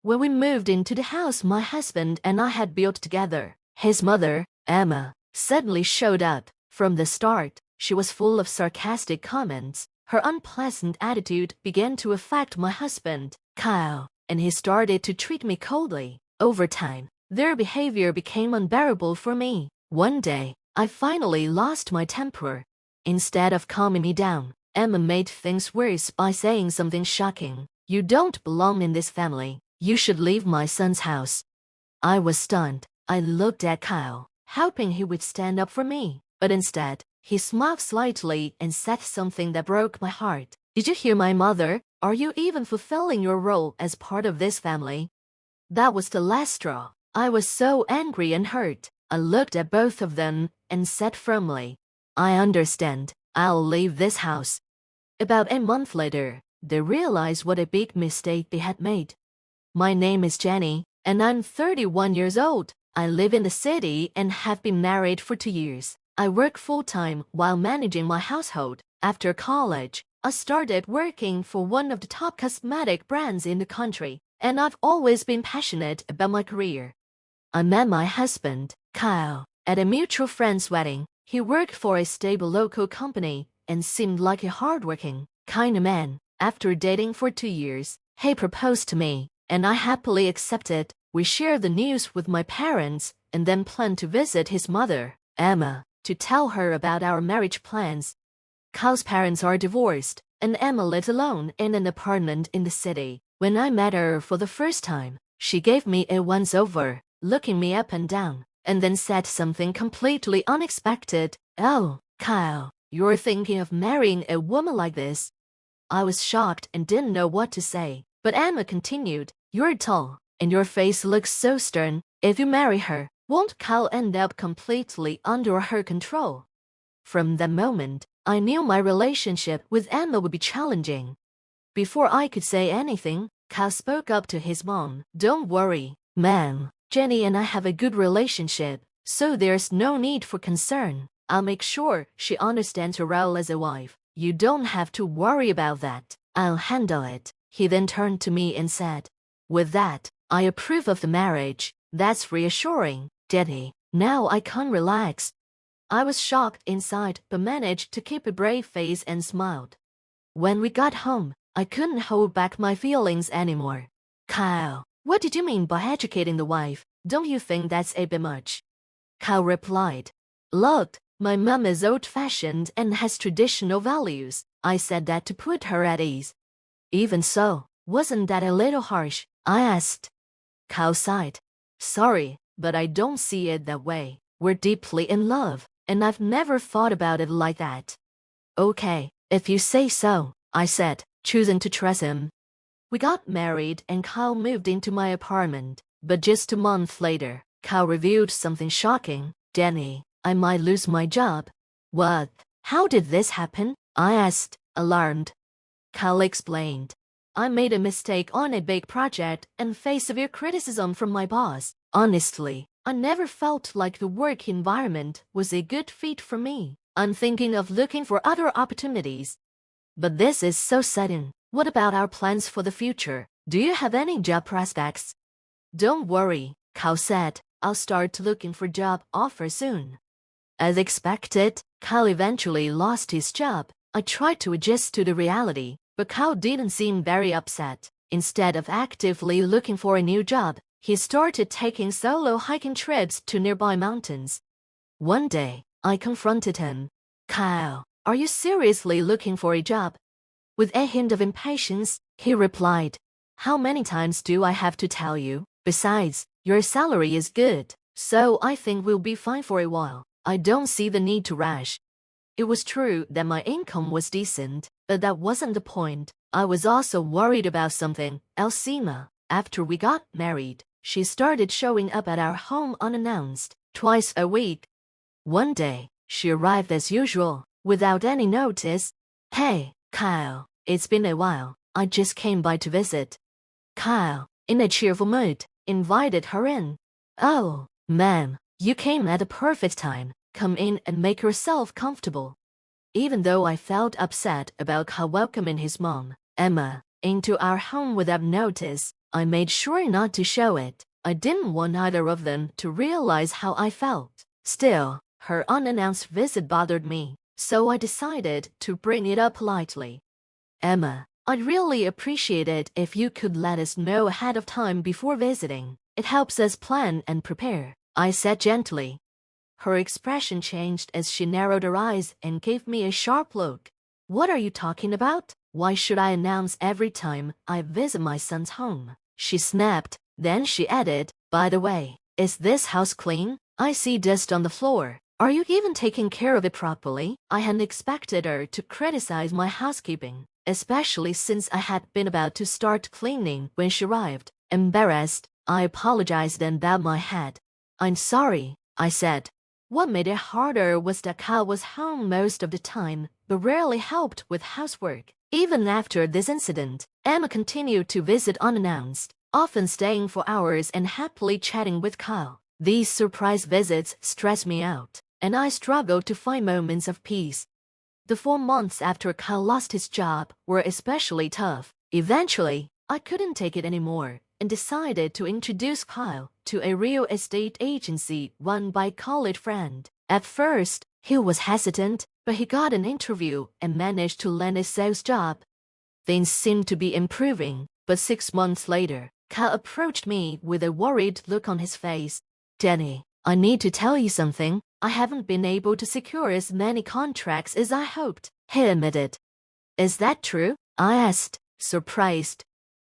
When we moved into the house my husband and I had built together, his mother, Emma, suddenly showed up. From the start, she was full of sarcastic comments. Her unpleasant attitude began to affect my husband, Kyle, and he started to treat me coldly. Over time, their behavior became unbearable for me. One day, I finally lost my temper. Instead of calming me down, Emma made things worse by saying something shocking. "You don't belong in this family. You should leave my son's house." I was stunned. I looked at Kyle, hoping he would stand up for me, but instead, he smiled slightly and said something that broke my heart. "Did you hear my mother? Are you even fulfilling your role as part of this family?" That was the last straw. I was so angry and hurt. I looked at both of them and said firmly, "I understand. I'll leave this house." About a month later, they realized what a big mistake they had made. My name is Jenny, and I'm 31 years old. I live in the city and have been married for 2 years. I work full-time while managing my household. After college, I started working for one of the top cosmetic brands in the country, and I've always been passionate about my career. I met my husband, Kyle, at a mutual friend's wedding. He worked for a stable local company and seemed like a hardworking, kind man. After dating for 2 years, he proposed to me, and I happily accepted. We shared the news with my parents and then planned to visit his mother, Emma, to tell her about our marriage plans. Kyle's parents are divorced, and Emma lives alone in an apartment in the city. When I met her for the first time, she gave me a once-over, looking me up and down, and then said something completely unexpected. "Oh, Kyle, you're thinking of marrying a woman like this?" I was shocked and didn't know what to say, but Emma continued, "You're tall, and your face looks so stern. If you marry her, won't Kyle end up completely under her control?" From that moment, I knew my relationship with Emma would be challenging. Before I could say anything, Kyle spoke up to his mom. "Don't worry, ma'am. Jenny and I have a good relationship, so there's no need for concern. I'll make sure she understands her role as a wife. You don't have to worry about that. I'll handle it." He then turned to me and said, "With that, I approve of the marriage." That's reassuring, Jenny. Now I can relax. I was shocked inside but managed to keep a brave face and smiled. When we got home, I couldn't hold back my feelings anymore. "Kyle, what did you mean by educating the wife? Don't you think that's a bit much?" Kyle replied, "Look, my mom is old-fashioned and has traditional values." I said that to put her at ease. "Even so, wasn't that a little harsh?" I asked. Kyle sighed. "Sorry, but I don't see it that way. We're deeply in love, and I've never thought about it like that." "Okay, if you say so," I said, choosing to trust him. We got married and Kyle moved into my apartment, but just a month later, Kyle revealed something shocking. "Jenny, I might lose my job." "What? How did this happen?" I asked, alarmed. Kyle explained, "I made a mistake on a big project and faced severe criticism from my boss. Honestly, I never felt like the work environment was a good fit for me. I'm thinking of looking for other opportunities." "But this is so sudden. What about our plans for the future? Do you have any job prospects?" "Don't worry," Kyle said. "I'll start looking for job offers soon." As expected, Kyle eventually lost his job. I tried to adjust to the reality, but Kyle didn't seem very upset. Instead of actively looking for a new job, he started taking solo hiking trips to nearby mountains. One day, I confronted him. "Kyle, are you seriously looking for a job?" With a hint of impatience, he replied, "How many times do I have to tell you? Besides, your salary is good, so I think we'll be fine for a while. I don't see the need to rush." It was true that my income was decent, but that wasn't the point. I was also worried about something. Elsima, after we got married, she started showing up at our home unannounced, twice a week. One day, she arrived as usual, without any notice. "Hey, Kyle, it's been a while. I just came by to visit." Kyle, in a cheerful mood, invited her in. "Oh, ma'am, you came at the perfect time. Come in and make yourself comfortable." Even though I felt upset about Kyle welcoming his mom, Emma, into our home without notice, I made sure not to show it. I didn't want either of them to realize how I felt. Still, her unannounced visit bothered me, so I decided to bring it up politely. Emma, I'd really appreciate it if you could let us know ahead of time before visiting. It helps us plan and prepare, I said gently. Her expression changed as she narrowed her eyes and gave me a sharp look. What are you talking about? Why should I announce every time I visit my son's home? She snapped. Then she added, by the way, is this house clean? I see dust on the floor. Are you even taking care of it properly? I hadn't expected her to criticize my housekeeping, especially since I had been about to start cleaning when she arrived. Embarrassed, I apologized and bowed my head. I'm sorry, I said. What made it harder was that Kyle was home most of the time, but rarely helped with housework. Even after this incident, Emma continued to visit unannounced, often staying for hours and happily chatting with Kyle. These surprise visits stressed me out, and I struggled to find moments of peace. The 4 months after Kyle lost his job were especially tough. Eventually, I couldn't take it anymore and decided to introduce Kyle to a real estate agency run by a college friend. At first, he was hesitant, but he got an interview and managed to land a sales job. Things seemed to be improving, but 6 months later, Kyle approached me with a worried look on his face. Jenny, I need to tell you something. I haven't been able to secure as many contracts as I hoped, he admitted. Is that true? I asked, surprised.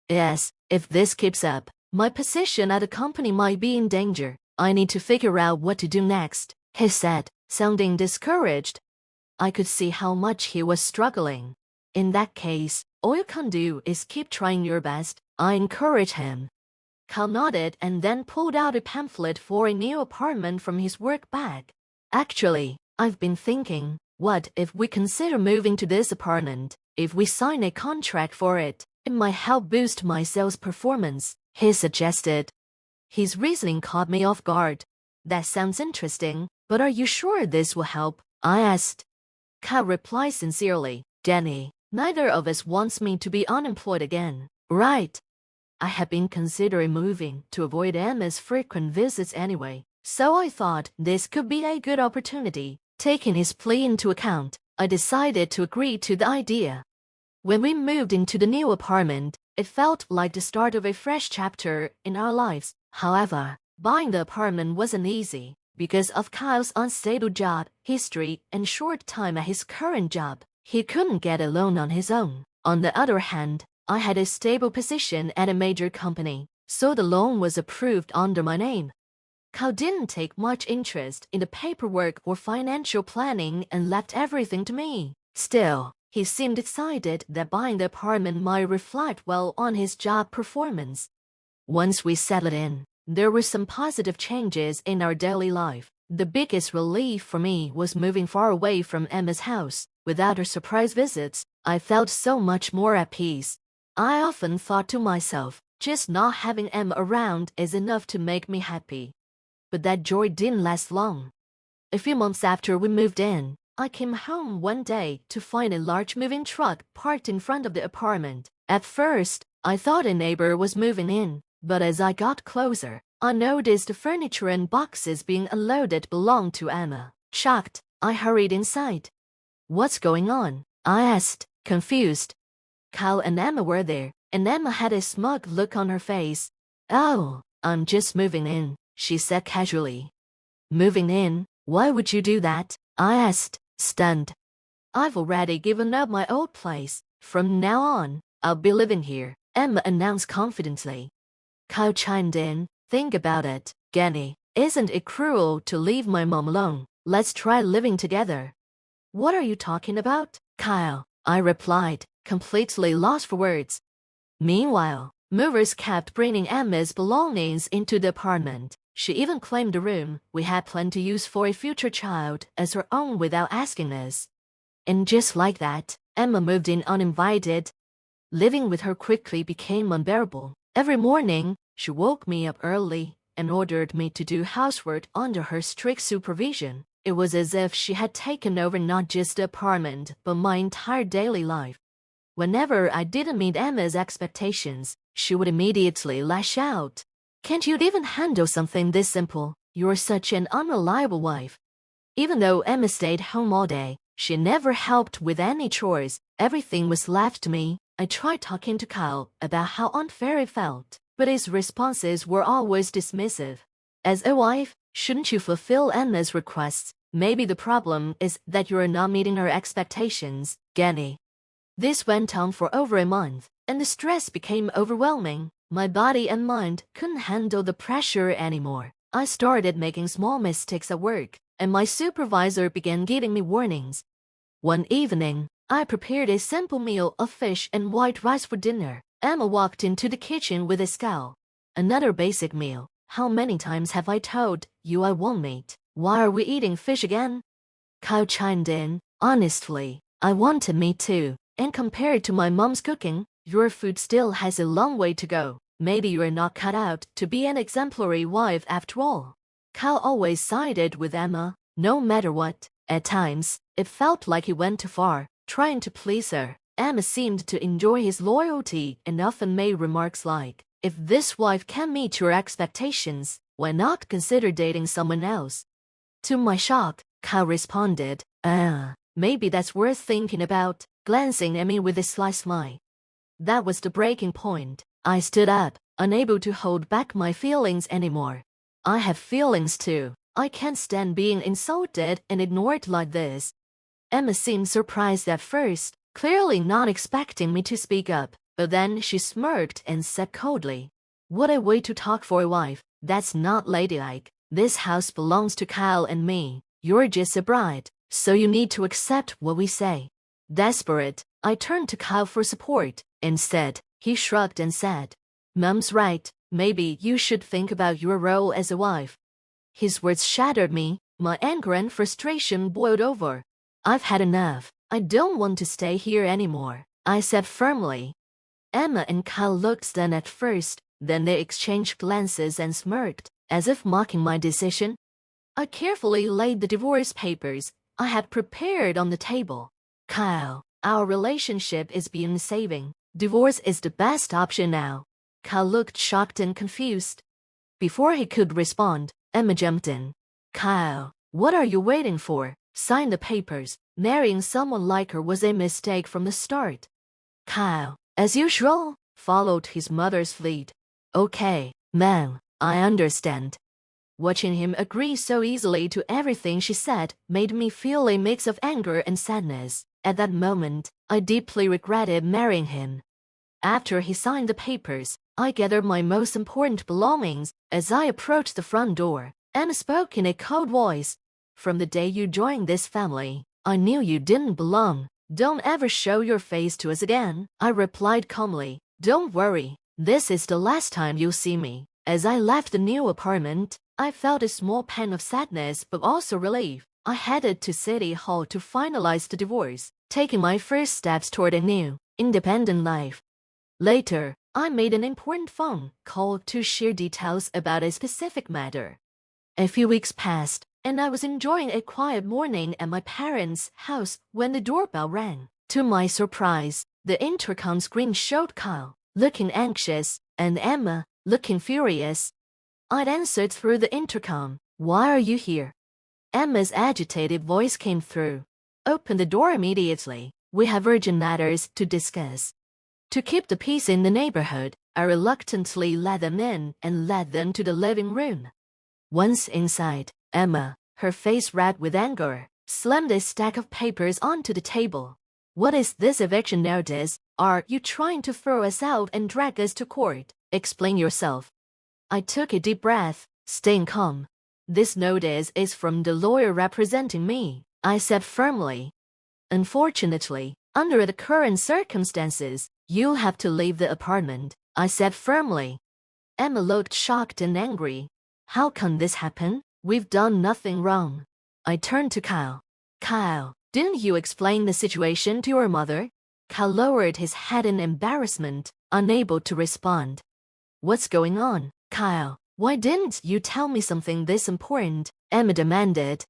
Yes, if this keeps up, my position at the company might be in danger. I need to figure out what to do next, he said, sounding discouraged. I could see how much he was struggling. In that case, all you can do is keep trying your best, I encouraged him. Kyle nodded and then pulled out a pamphlet for a new apartment from his work bag. Actually, I've been thinking, what if we consider moving to this apartment? If we sign a contract for it, it might help boost my sales performance, he suggested. His reasoning caught me off guard. That sounds interesting, but are you sure this will help? I asked. Kyle replied sincerely, Jenny, neither of us wants me to be unemployed again, right? I had been considering moving to avoid Emma's frequent visits anyway, so I thought this could be a good opportunity. Taking his plea into account, I decided to agree to the idea. When we moved into the new apartment, it felt like the start of a fresh chapter in our lives. However, buying the apartment wasn't easy because of Kyle's unstable job history and short time at his current job. He couldn't get a loan on his own. On the other hand, I had a stable position at a major company, so the loan was approved under my name. Kyle didn't take much interest in the paperwork or financial planning and left everything to me. Still, he seemed excited that buying the apartment might reflect well on his job performance. Once we settled in, there were some positive changes in our daily life. The biggest relief for me was moving far away from Emma's house. Without her surprise visits, I felt so much more at peace. I often thought to myself, just not having Emma around is enough to make me happy. But that joy didn't last long. A few months after we moved in, I came home one day to find a large moving truck parked in front of the apartment. At first, I thought a neighbor was moving in, but as I got closer, I noticed the furniture and boxes being unloaded belonged to Emma. Shocked, I hurried inside. What's going on? I asked, confused. Kyle and Emma were there, and Emma had a smug look on her face. Oh, I'm just moving in, she said casually. Moving in? Why would you do that? I asked, stunned. I've already given up my old place. From now on, I'll be living here, Emma announced confidently. Kyle chimed in, think about it, Jenny. Isn't it cruel to leave my mom alone? Let's try living together. What are you talking about, Kyle? I replied, completely lost for words. Meanwhile, movers kept bringing Emma's belongings into the apartment. She even claimed the room we had planned to use for a future child as her own without asking us. And just like that, Emma moved in uninvited. Living with her quickly became unbearable. Every morning, she woke me up early and ordered me to do housework under her strict supervision. It was as if she had taken over not just the apartment, but my entire daily life. Whenever I didn't meet Emma's expectations, she would immediately lash out. Can't you even handle something this simple? You're such an unreliable wife. Even though Emma stayed home all day, she never helped with any chores. Everything was left to me. I tried talking to Kyle about how unfair it felt, but his responses were always dismissive. As a wife, shouldn't you fulfill Emma's requests? Maybe the problem is that you're not meeting her expectations, Genny. This went on for over a month, and the stress became overwhelming. My body and mind couldn't handle the pressure anymore. I started making small mistakes at work, and my supervisor began giving me warnings. One evening, I prepared a simple meal of fish and white rice for dinner. Emma walked into the kitchen with a scowl. Another basic meal. How many times have I told you I won't eat? Why are we eating fish again? Kyle chimed in. Honestly, I wanted meat too. And compared to my mom's cooking, your food still has a long way to go. Maybe you're not cut out to be an exemplary wife after all. Kyle always sided with Emma, no matter what. At times, it felt like he went too far, trying to please her. Emma seemed to enjoy his loyalty and often made remarks like, if this wife can meet your expectations, why not consider dating someone else? To my shock, Kyle responded, maybe that's worth thinking about, glancing at me with a sly smile. That was the breaking point. I stood up, unable to hold back my feelings anymore. I have feelings too. I can't stand being insulted and ignored like this. Emma seemed surprised at first, clearly not expecting me to speak up, but then she smirked and said coldly, what a way to talk for a wife. That's not ladylike. This house belongs to Kyle and me. You're just a bride, so you need to accept what we say. Desperate, I turned to Kyle for support. Instead, he shrugged and said, Mom's right, maybe you should think about your role as a wife. His words shattered me. My anger and frustration boiled over. I've had enough. I don't want to stay here anymore, I said firmly. Emma and Kyle looked stunned at first, then they exchanged glances and smirked, as if mocking my decision. I carefully laid the divorce papers I had prepared on the table. Kyle, our relationship is beyond saving. Divorce is the best option now. Kyle looked shocked and confused. Before he could respond, Emma jumped in. Kyle, what are you waiting for? Sign the papers. Marrying someone like her was a mistake from the start. Kyle, as usual, followed his mother's lead. Okay, ma'am, I understand. Watching him agree so easily to everything she said made me feel a mix of anger and sadness. At that moment, I deeply regretted marrying him. After he signed the papers, I gathered my most important belongings. As I approached the front door, Emma spoke in a cold voice. From the day you joined this family, I knew you didn't belong. Don't ever show your face to us again, I replied calmly. Don't worry, this is the last time you'll see me. As I left the new apartment, I felt a small pang of sadness but also relief. I headed to City Hall to finalize the divorce, taking my first steps toward a new, independent life. Later, I made an important phone call to share details about a specific matter. A few weeks passed, and I was enjoying a quiet morning at my parents' house when the doorbell rang. To my surprise, the intercom screen showed Kyle, looking anxious, and Emma, looking furious. I'd answered through the intercom. Why are you here? Emma's agitated voice came through. Open the door immediately. We have urgent matters to discuss. To keep the peace in the neighborhood, I reluctantly let them in and led them to the living room. Once inside, Emma, her face red with anger, slammed a stack of papers onto the table. What is this eviction notice? Are you trying to throw us out and drag us to court? Explain yourself. I took a deep breath, staying calm. This notice is from the lawyer representing me, I said firmly. Unfortunately, under the current circumstances, you'll have to leave the apartment, I said firmly. Emma looked shocked and angry. How can this happen? We've done nothing wrong. I turned to Kyle. Kyle, didn't you explain the situation to your mother? Kyle lowered his head in embarrassment, unable to respond. What's going on, Kyle? Why didn't you tell me something this important? Emma demanded.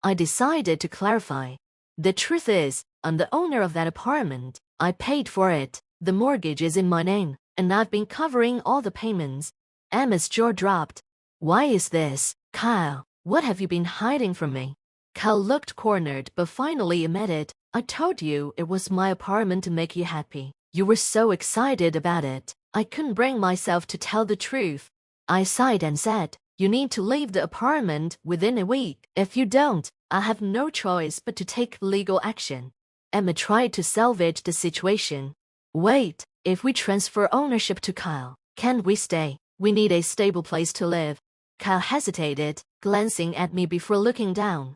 I decided to clarify. The truth is, I'm the owner of that apartment. I paid for it. The mortgage is in my name. and I've been covering all the payments. Emma's jaw dropped. Why is this, Kyle? What have you been hiding from me? Kyle looked cornered but finally admitted, I told you it was my apartment to make you happy. You were so excited about it, I couldn't bring myself to tell the truth. I sighed and said, you need to leave the apartment within a week. If you don't, I have no choice but to take legal action. Emma tried to salvage the situation. Wait, if we transfer ownership to Kyle, can't we stay? We need a stable place to live. Kyle hesitated, glancing at me before looking down.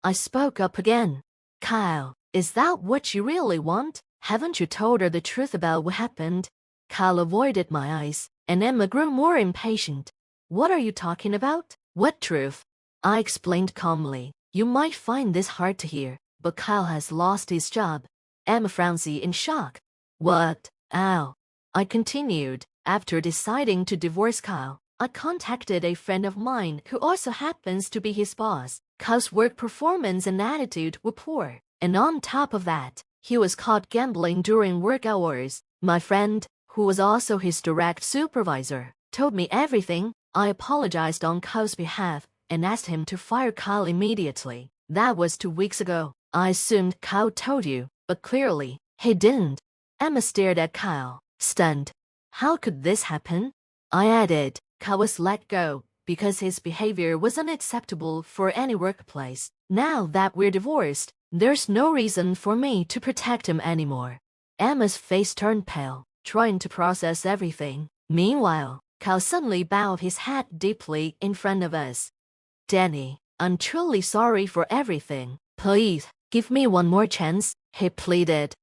I spoke up again. Kyle, is that what you really want? Haven't you told her the truth about what happened? Kyle avoided my eyes, and Emma grew more impatient. What are you talking about? What truth? I explained calmly. You might find this hard to hear, but Kyle has lost his job. Emma frowned in shock. What? Ow. I continued. After deciding to divorce Kyle, I contacted a friend of mine who also happens to be his boss. Kyle's work performance and attitude were poor, and on top of that, he was caught gambling during work hours. My friend, who was also his direct supervisor, told me everything. I apologized on Kyle's behalf and asked him to fire Kyle immediately. That was 2 weeks ago. I assumed Kyle told you, but clearly, he didn't. Emma stared at Kyle, stunned. How could this happen? I added, Kyle was let go because his behavior was unacceptable for any workplace. Now that we're divorced, there's no reason for me to protect him anymore. Emma's face turned pale, trying to process everything. Meanwhile, Kyle suddenly bowed his head deeply in front of us. Danny, I'm truly sorry for everything. Please, give me one more chance, he pleaded.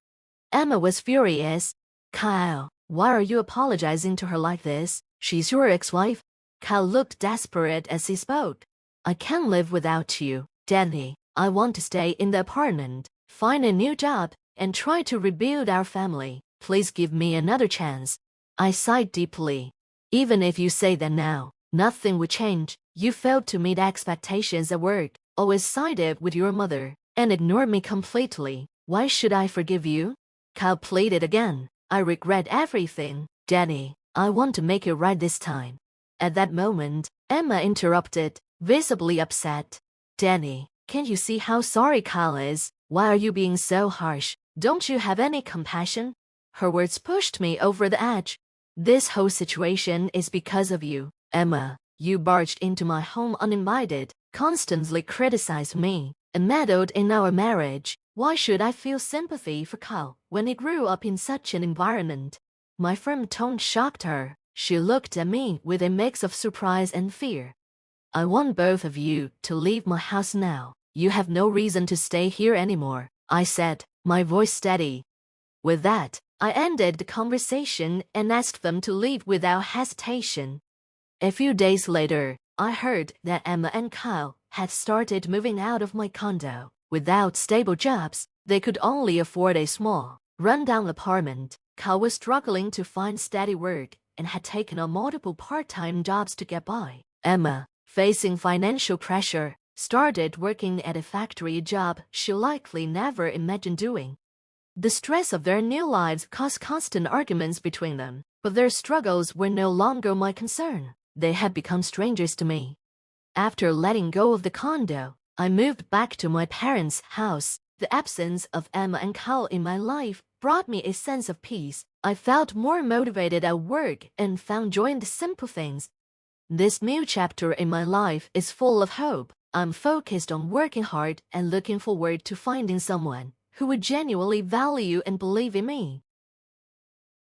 Emma was furious. Kyle, why are you apologizing to her like this? She's your ex-wife. Kyle looked desperate as he spoke. I can't live without you, Danny. I want to stay in the apartment, find a new job, and try to rebuild our family. Please give me another chance. I sighed deeply. Even if you say that now, nothing would change. You failed to meet expectations at work, always sided with your mother, and ignored me completely. Why should I forgive you? Kyle pleaded again. I regret everything, Danny. I want to make it right this time. At that moment, Emma interrupted, visibly upset. Danny, can't you see how sorry Kyle is? Why are you being so harsh? Don't you have any compassion? Her words pushed me over the edge. This whole situation is because of you, Emma. You barged into my home uninvited, constantly criticized me, and meddled in our marriage. Why should I feel sympathy for Kyle when he grew up in such an environment? My firm tone shocked her. She looked at me with a mix of surprise and fear. I want both of you to leave my house now. You have no reason to stay here anymore, I said, my voice steady. With that, I ended the conversation and asked them to leave without hesitation. A few days later, I heard that Emma and Kyle had started moving out of my condo. Without stable jobs, they could only afford a small, run-down apartment. Kyle was struggling to find steady work and had taken on multiple part-time jobs to get by. Emma, facing financial pressure, started working at a factory job she likely never imagined doing. The stress of their new lives caused constant arguments between them, but their struggles were no longer my concern. They had become strangers to me. After letting go of the condo, I moved back to my parents' house. The absence of Emma and Kyle in my life brought me a sense of peace. I felt more motivated at work and found joy in the simple things. This new chapter in my life is full of hope. I'm focused on working hard and looking forward to finding someone who would genuinely value and believe in me.